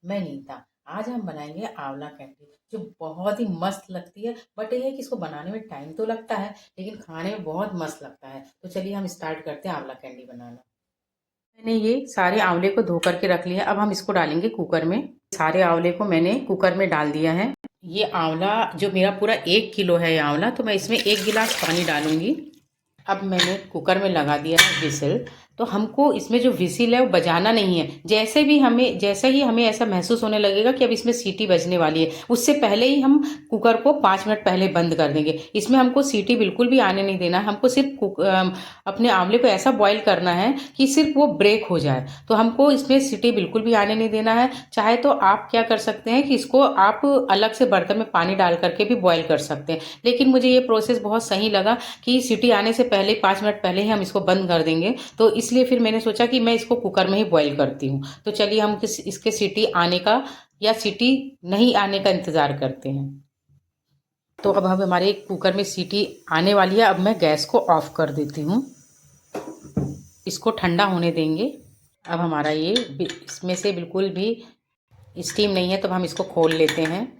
मैं नहीं था। आज हम बनाएंगे आंवला कैंडी जो बहुत ही मस्त लगती है। बट ये है कि इसको बनाने में टाइम तो लगता है लेकिन खाने में बहुत मस्त लगता है। तो चलिए हम स्टार्ट करते हैं आंवला कैंडी बनाना। मैंने ये सारे आंवले को धो करके रख लिया। अब हम इसको डालेंगे कुकर में। सारे आंवले को मैंने कुकर में डाल दिया है। ये आंवला जो मेरा पूरा 1 किलो है ये आंवला, तो मैं इसमें 1 गिलास पानी डालूंगी। अब मैंने कुकर में लगा दिया है विसिल। तो हमको इसमें जो विसिल है वो बजाना नहीं है। जैसे ही हमें ऐसा महसूस होने लगेगा कि अब इसमें सीटी बजने वाली है, उससे पहले ही हम कुकर को 5 मिनट पहले बंद कर देंगे। इसमें हमको सीटी बिल्कुल भी आने नहीं देना है। हमको सिर्फ अपने आंवले को ऐसा बॉईल करना है कि सिर्फ वो ब्रेक हो जाए। तो हमको इसमें सीटी बिल्कुल भी आने नहीं देना है। चाहे तो आप क्या कर सकते हैं कि इसको आप अलग से बर्तन में पानी डाल करके भी बॉईल कर सकते हैं, लेकिन मुझे ये प्रोसेस बहुत सही लगा कि सीटी आने से पहले 5 मिनट पहले ही हम इसको बंद कर देंगे। तो इसलिए फिर मैंने सोचा कि मैं इसको कुकर में ही बॉईल करती हूँ। तो चलिए हम इसके सीटी आने का या सीटी नहीं आने का इंतज़ार करते हैं। तो अब हमारे कुकर में सीटी आने वाली है। अब मैं गैस को ऑफ कर देती हूँ। इसको ठंडा होने देंगे। अब हमारा ये इसमें से बिल्कुल भी स्टीम नहीं है, तो हम इसको खोल लेते हैं।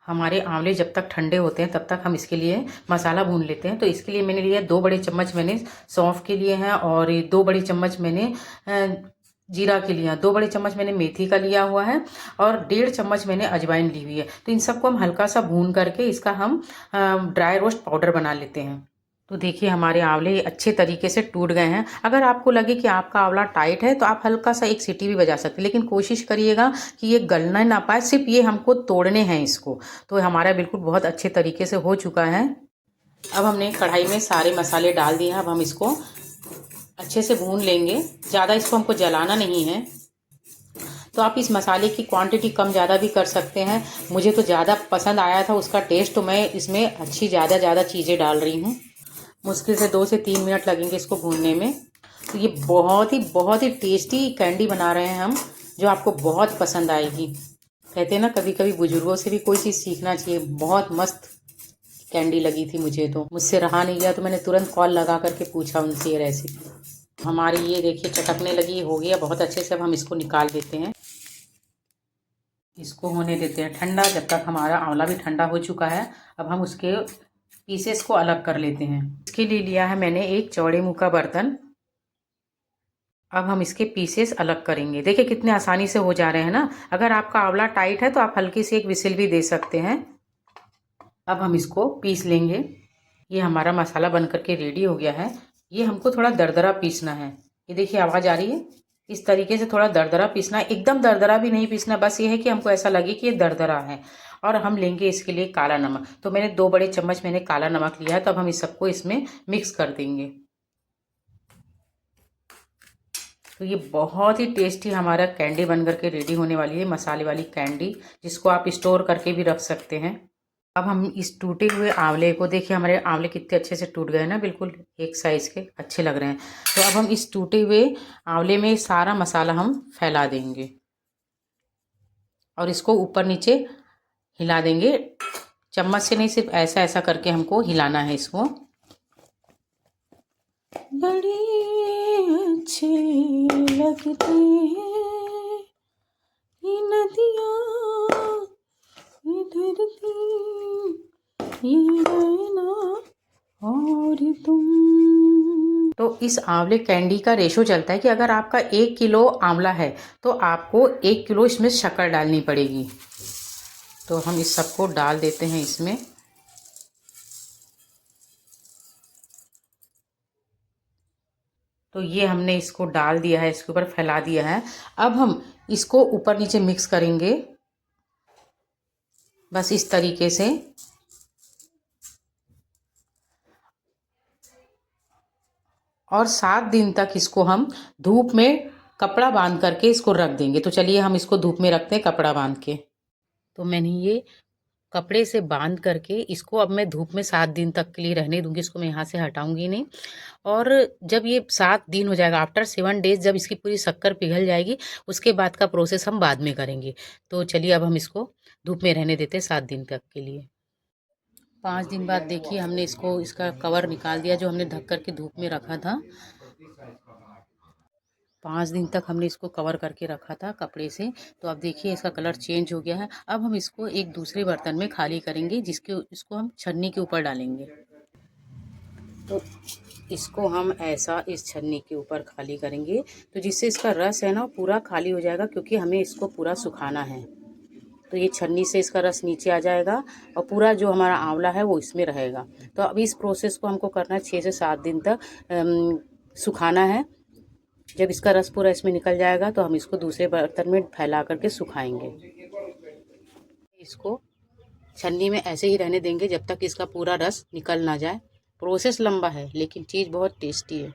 हमारे आंवले जब तक ठंडे होते हैं तब तक हम इसके लिए मसाला भून लेते हैं। तो इसके लिए मैंने लिया 2 बड़े चम्मच मैंने सौंफ के लिए हैं, और 2 बड़े चम्मच मैंने जीरा के लिए, 2 बड़े चम्मच मैंने मेथी का लिया हुआ है, और 1.5 चम्मच मैंने अजवाइन ली हुई है। तो इन सबको हम हल्का सा भून करके इसका हम ड्राई रोस्ट पाउडर बना लेते हैं। तो देखिए हमारे आंवले अच्छे तरीके से टूट गए हैं। अगर आपको लगे कि आपका आंवला टाइट है तो आप हल्का सा एक सीटी भी बजा सकते हैं, लेकिन कोशिश करिएगा कि ये गलना ना पाए। सिर्फ ये हमको तोड़ने हैं इसको। तो हमारा बिल्कुल बहुत अच्छे तरीके से हो चुका है। अब हमने कढ़ाई में सारे मसाले डाल दिए हैं। अब हम इसको अच्छे से भून लेंगे। ज़्यादा इसको हमको जलाना नहीं है। तो आप इस मसाले की क्वांटिटी कम ज़्यादा भी कर सकते हैं। मुझे तो ज़्यादा पसंद आया था उसका टेस्ट, तो मैं इसमें अच्छी ज़्यादा चीज़ें डाल रही हूँ। मुश्किल से 2 से 3 मिनट लगेंगे इसको भूनने में। तो ये बहुत ही टेस्टी कैंडी बना रहे हैं हम, जो आपको बहुत पसंद आएगी। कहते हैं ना, कभी कभी बुजुर्गों से भी कोई चीज़ सीखना चाहिए। बहुत मस्त कैंडी लगी थी मुझे, तो मुझसे रहा नहीं गया, तो मैंने तुरंत कॉल लगा करके पूछा उनसे ये रेसिपी। हमारी ये देखिए चटकने लगी, हो गया बहुत अच्छे से। अब हम इसको निकाल देते हैं। इसको होने देते हैं ठंडा। जब तक हमारा आंवला भी ठंडा हो चुका है, अब हम उसके पीसेस को अलग कर लेते हैं। इसके लिए लिया है मैंने एक चौड़े मुँह का बर्तन। अब हम इसके पीसेस अलग करेंगे। देखिए कितने आसानी से हो जा रहे हैं ना। अगर आपका आंवला टाइट है तो आप हल्की सी एक विसिल भी दे सकते हैं। अब हम इसको पीस लेंगे। ये हमारा मसाला बन करके रेडी हो गया है। ये हमको थोड़ा दरदरा पीसना है। ये देखिए आवाज़ आ रही है। इस तरीके से थोड़ा दरदरा पीसना है। एकदम दरदरा भी नहीं पीसना, बस ये है कि हमको ऐसा लगे कि ये दरदरा है। और हम लेंगे इसके लिए काला नमक। तो मैंने 2 बड़े चम्मच मैंने काला नमक लिया है। तो अब हम इस सबको इसमें मिक्स कर देंगे। तो ये बहुत ही टेस्टी हमारा कैंडी बन करके रेडी होने वाली है, मसाले वाली कैंडी, जिसको आप स्टोर करके भी रख सकते हैं। अब हम इस टूटे हुए आंवले को, देखिए हमारे आंवले कितने अच्छे से टूट गए ना, बिल्कुल एक साइज़ के अच्छे लग रहे हैं। तो अब हम इस टूटे हुए आंवले में सारा मसाला हम फैला देंगे, और इसको ऊपर नीचे हिला देंगे। चम्मच से नहीं, सिर्फ ऐसा ऐसा करके हमको हिलाना है इसको। बड़ी अच्छे लगते हैं ये नदियाँ, ये धरती, ये रहना और तुम। तो इस आंवले कैंडी का रेशो चलता है कि अगर आपका 1 किलो आंवला है तो आपको 1 किलो इसमें शक्कर डालनी पड़ेगी। तो हम इस सबको डाल देते हैं इसमें। तो ये हमने इसको डाल दिया है, इसके ऊपर फैला दिया है। अब हम इसको ऊपर नीचे मिक्स करेंगे, बस इस तरीके से। और 7 दिन तक इसको हम धूप में कपड़ा बांध करके इसको रख देंगे। तो चलिए हम इसको धूप में रखते हैं कपड़ा बांध के। तो मैंने ये कपड़े से बांध करके इसको अब मैं धूप में 7 दिन तक के लिए रहने दूंगी। इसको मैं यहाँ से हटाऊंगी नहीं। और जब ये 7 दिन हो जाएगा, आफ्टर 7 डेज, जब इसकी पूरी शक्कर पिघल जाएगी, उसके बाद का प्रोसेस हम बाद में करेंगे। तो चलिए अब हम इसको धूप में रहने देते हैं 7 दिन तक के लिए। 5 दिन बाद देखिए हमने इसको, इसका कवर निकाल दिया जो हमने ढक करके धूप में रखा था। 5 दिन तक हमने इसको कवर करके रखा था कपड़े से। तो अब देखिए इसका कलर चेंज हो गया है। अब हम इसको एक दूसरे बर्तन में खाली करेंगे, इसको हम छन्नी के ऊपर डालेंगे। तो इसको हम ऐसा इस छन्नी के ऊपर खाली करेंगे, तो जिससे इसका रस है ना पूरा खाली हो जाएगा, क्योंकि हमें इसको पूरा सुखाना है। तो ये छन्नी से इसका रस नीचे आ जाएगा और पूरा जो हमारा आंवला है वो इसमें रहेगा। तो अब इस प्रोसेस को हमको करना है 6 से 7 दिन तक सुखाना है। जब इसका रस पूरा इसमें निकल जाएगा तो हम इसको दूसरे बर्तन में फैला करके सुखाएंगे। इसको छन्नी में ऐसे ही रहने देंगे जब तक इसका पूरा रस निकल ना जाए। प्रोसेस लंबा है लेकिन चीज़ बहुत टेस्टी है।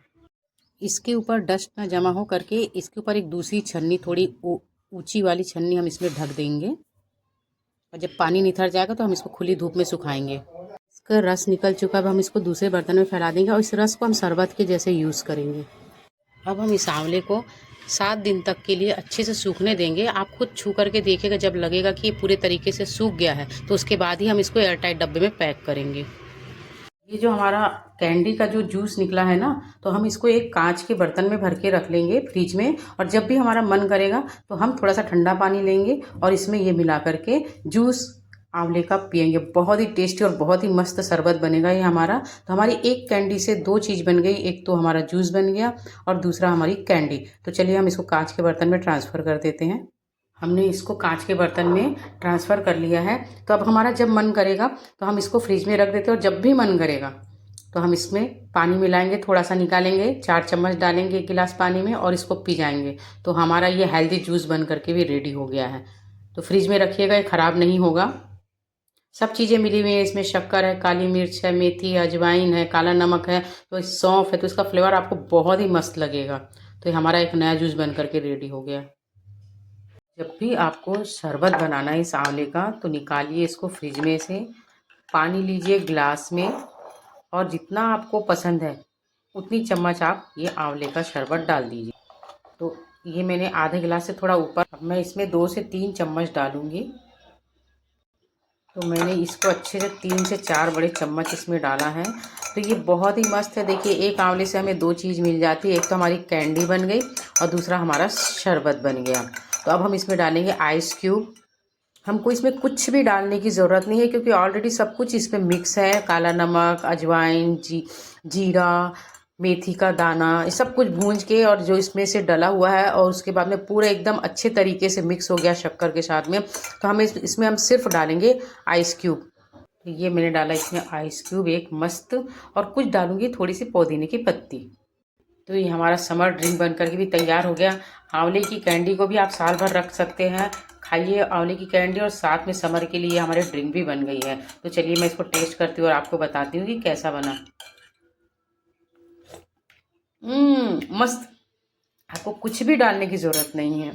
इसके ऊपर डस्ट ना जमा हो करके इसके ऊपर एक दूसरी छन्नी, थोड़ी ऊंची वाली छन्नी हम इसमें ढक देंगे, और जब पानी निथर जाएगा तो हम इसको खुली धूप में सुखाएंगे। इसका रस निकल चुका है, अब हम इसको दूसरे बर्तन में फैला देंगे और इस रस को हम शरबत के जैसे यूज़ करेंगे। अब हम इस आंवले को 7 दिन तक के लिए अच्छे से सूखने देंगे। आप खुद छू करके देखिएगा, जब लगेगा कि ये पूरे तरीके से सूख गया है तो उसके बाद ही हम इसको एयरटाइट डब्बे में पैक करेंगे। ये जो हमारा कैंडी का जो जूस निकला है ना, तो हम इसको एक कांच के बर्तन में भर के रख लेंगे फ्रिज में, और जब भी हमारा मन करेगा तो हम थोड़ा सा ठंडा पानी लेंगे और इसमें ये मिला करके जूस आंवले का पियेंगे। बहुत ही टेस्टी और बहुत ही मस्त शरबत बनेगा ये हमारा। तो हमारी एक कैंडी से 2 चीज़ बन गई, एक तो हमारा जूस बन गया और दूसरा हमारी कैंडी। तो चलिए हम इसको कांच के बर्तन में ट्रांसफ़र कर देते हैं। हमने इसको कांच के बर्तन में ट्रांसफ़र कर लिया है। तो अब हमारा जब मन करेगा तो हम इसको फ्रिज में रख देते हैं, और जब भी मन करेगा तो हम इसमें पानी मिलाएंगे, थोड़ा सा निकालेंगे, 4 चम्मच डालेंगे 1 गिलास पानी में और इसको पी जाएंगे। तो हमारा ये हेल्दी जूस बन करके भी रेडी हो गया है। तो फ्रिज में रखिएगा, ये ख़राब नहीं होगा। सब चीज़ें मिली हुई हैं इसमें, शक्कर है, काली मिर्च है, मेथी, अजवाइन है, काला नमक है, तो सौंफ है, तो इसका फ्लेवर आपको बहुत ही मस्त लगेगा। तो ये हमारा एक नया जूस बन करके रेडी हो गया। जब भी आपको शरबत बनाना है इस आंवले का तो निकालिए इसको फ्रिज में से, पानी लीजिए गिलास में, और जितना आपको पसंद है उतनी चम्मच आप ये आंवले का शरबत डाल दीजिए। तो ये मैंने आधे गिलास से थोड़ा ऊपर, अब मैं इसमें 2 से 3 चम्मच डालूँगी। तो मैंने इसको अच्छे से 3 से 4 बड़े चम्मच इसमें डाला है। तो ये बहुत ही मस्त है। देखिए एक आंवले से हमें 2 चीज़ मिल जाती है, एक तो हमारी कैंडी बन गई और दूसरा हमारा शरबत बन गया। तो अब हम इसमें डालेंगे आइस क्यूब। हमको इसमें कुछ भी डालने की ज़रूरत नहीं है, क्योंकि ऑलरेडी सब कुछ इसमें मिक्स है। काला नमक, अजवाइन, जीरा, मेथी का दाना, ये सब कुछ भूंज के और जो इसमें से डला हुआ है, और उसके बाद में पूरा एकदम अच्छे तरीके से मिक्स हो गया शक्कर के साथ में। तो हमें इसमें हम सिर्फ डालेंगे आइस क्यूब। ये मैंने डाला इसमें आइस क्यूब एक मस्त, और कुछ डालूंगी थोड़ी सी पुदीने की पत्ती। तो ये हमारा समर ड्रिंक बन करके भी तैयार हो गया। आंवले की कैंडी को भी आप साल भर रख सकते हैं। खाइए आंवले की कैंडी, और साथ में समर के लिए हमारे ड्रिंक भी बन गई है। तो चलिए मैं इसको टेस्ट करती हूँ और आपको बताती हूँ कि कैसा बना। मस्त, आपको कुछ भी डालने की ज़रूरत नहीं है।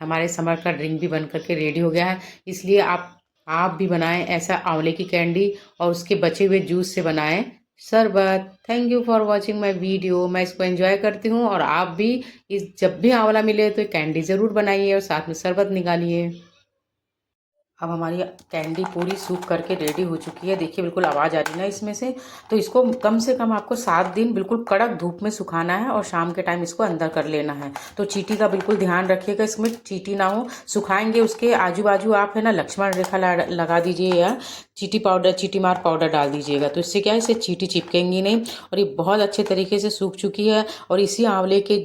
हमारे समर का ड्रिंक भी बन करके रेडी हो गया है। इसलिए आप भी बनाएं ऐसा आंवले की कैंडी, और उसके बचे हुए जूस से बनाएं शरबत। Thank you for watching my video. मैं इसको एंजॉय करती हूँ, और आप भी इस जब भी आंवला मिले तो कैंडी ज़रूर बनाइए और साथ में शरबत निकालिए। अब हमारी कैंडी पूरी सूख करके रेडी हो चुकी है। देखिए बिल्कुल आवाज़ आ रही है ना इसमें से। तो इसको कम से कम आपको 7 दिन बिल्कुल कड़क धूप में सुखाना है, और शाम के टाइम इसको अंदर कर लेना है। तो चींटी का बिल्कुल ध्यान रखिएगा, इसमें चींटी ना हो। सुखाएंगे उसके आजू बाजू आप है ना लक्ष्मण रेखा लगा दीजिए, या चींटी मार पाउडर डाल दीजिएगा। तो इससे क्या है, इससे चींटी चिपकेंगी नहीं। और ये बहुत अच्छे तरीके से सूख चुकी है, और इसी आंवले के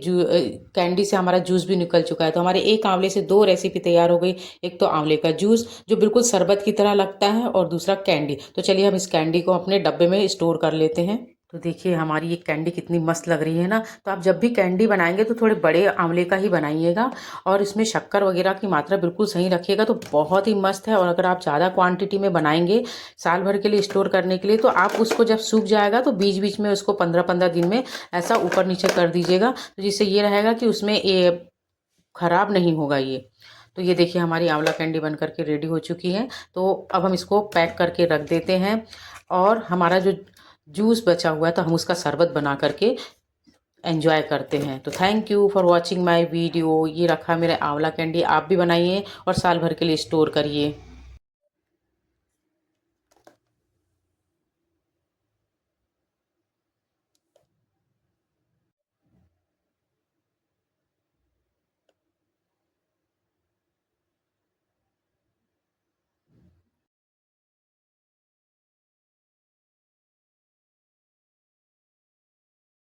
कैंडी से हमारा जूस भी निकल चुका है। तो हमारे एक आंवले से 2 रेसिपी तैयार हो गई। एक तो आंवले का जूस जो बिल्कुल शरबत की तरह लगता है, और दूसरा कैंडी। तो चलिए हम इस कैंडी को अपने डब्बे में स्टोर कर लेते हैं। तो देखिए हमारी ये कैंडी कितनी मस्त लग रही है ना। तो आप जब भी कैंडी बनाएंगे तो थोड़े बड़े आंवले का ही बनाइएगा, और इसमें शक्कर वगैरह की मात्रा बिल्कुल सही रखिएगा, तो बहुत ही मस्त है। और अगर आप ज़्यादा क्वांटिटी में बनाएंगे साल भर के लिए स्टोर करने के लिए, तो आप उसको जब सूख जाएगा तो बीच बीच में उसको 15-15 दिन में ऐसा ऊपर नीचे कर दीजिएगा, तो जिससे ये रहेगा कि उसमें ये ख़राब नहीं होगा ये। तो ये देखिए हमारी आंवला कैंडी बन करके रेडी हो चुकी है। तो अब हम इसको पैक करके रख देते हैं, और हमारा जो जूस बचा हुआ है तो हम उसका शरबत बना करके एंजॉय करते हैं। तो thank you for watching my video. ये रखा मेरा आंवला कैंडी, आप भी बनाइए और साल भर के लिए स्टोर करिए।